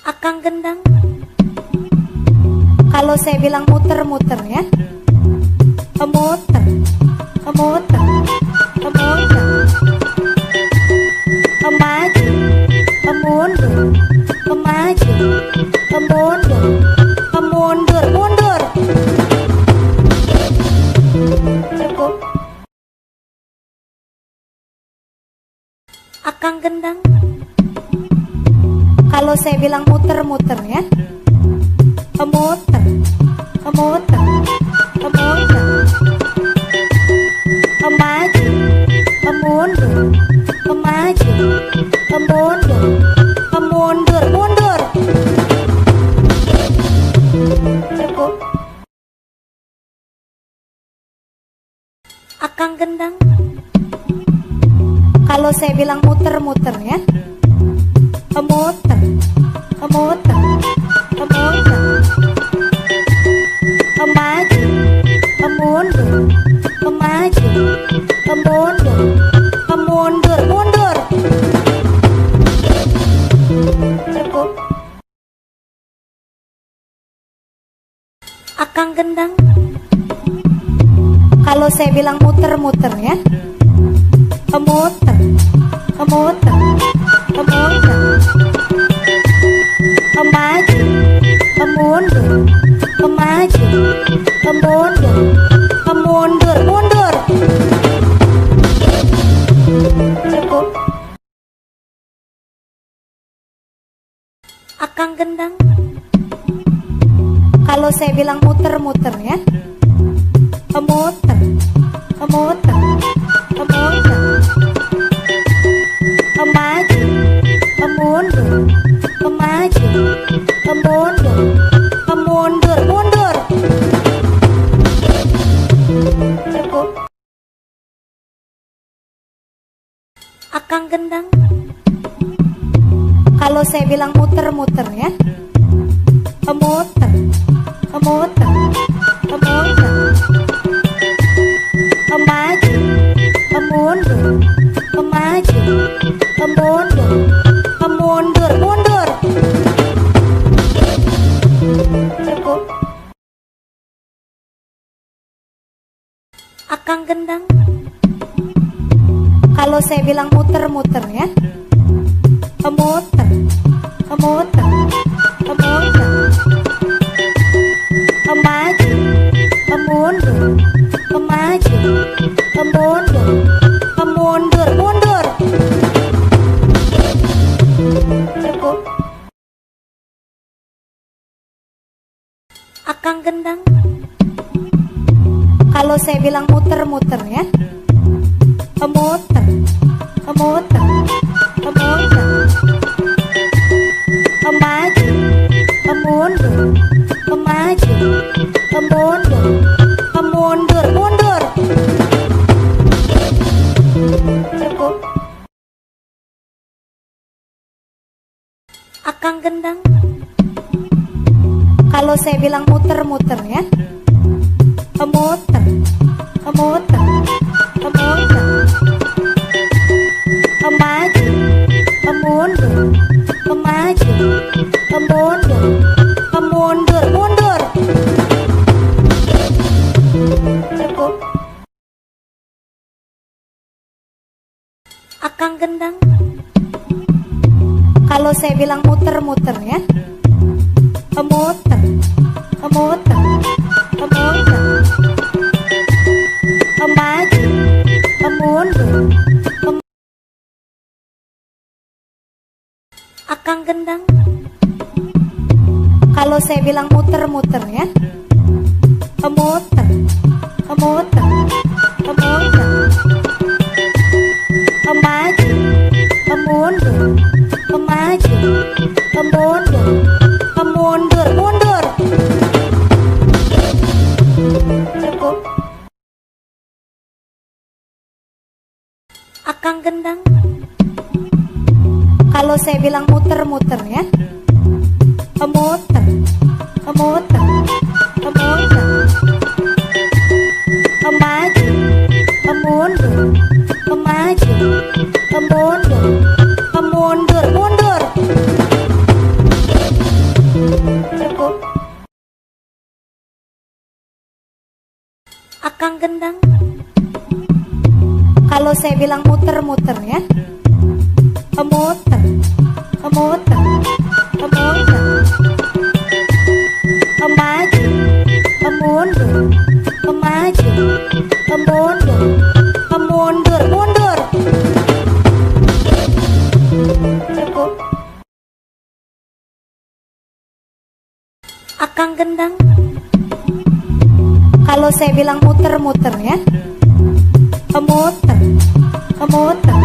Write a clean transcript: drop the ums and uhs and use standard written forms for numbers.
Akang gendang. Kalau saya bilang muter-muter ya, muter, muter, muter, maju, mundur, maju, mundur, mundur, mundur. Cukup. Akang gendang. Kalau saya bilang muter-muter ya, muter, muter, muter, maju, mundur, maju, mundur, mundur, mundur. Cukup. Akang gendang. Kalau saya bilang muter-muter ya, muter, muter, muter, maju, mundur, maju, mundur, mundur, mundur. Cukup. Akang gendang. Kalau saya bilang muter-muter ya, muter, muter, muter, maju, mundur, maju, mundur, mundur, mundur. Cukup. Akang gendang. Kalau saya bilang muter-muter ya, muter, muter, muter, maju, mundur, maju, mundur, mundur, mundur. Cukup. Akang gendang. Kalau saya bilang muter-muter ya, muter, muter, muter, maju, mundur, maju, mundur, mundur, mundur. Cukup. Akang gendang. Kalau saya bilang muter-muter ya, muter, muter, muter, maju, mundur, maju, mundur, mundur, mundur. Cukup. Akang gendang. Kalau saya bilang muter-muter ya, muter, muter, muter, maju, mundur, maju, mundur, mundur, mundur. Cukup. Akang gendang. Kalau saya bilang muter-muter ya, muter, muter, muter, maju, mundur, maju, mundur, mundur, mundur. Cukup. Akang gendang. Kalau saya bilang muter-muter ya, muter, muter, muter, maju, mundur. Akang gendang. Kalau saya bilang muter-muter ya, muter, muter, muter, maju, mundur, maju, mundur, mundur, mundur. Cukup. Akang gendang. Kalau saya bilang muter-muter ya, muter, muter, muter, maju, mundur, maju, mundur, mundur, mundur. Akang gendang. Kalau saya bilang muter-muter ya. Muter. Muter. Muter. Maju. Mundur. Maju. Mundur. Mundur. Mundur. Cukup. Akang gendang. Kalau saya bilang muter-muter ya. Muter. Muter.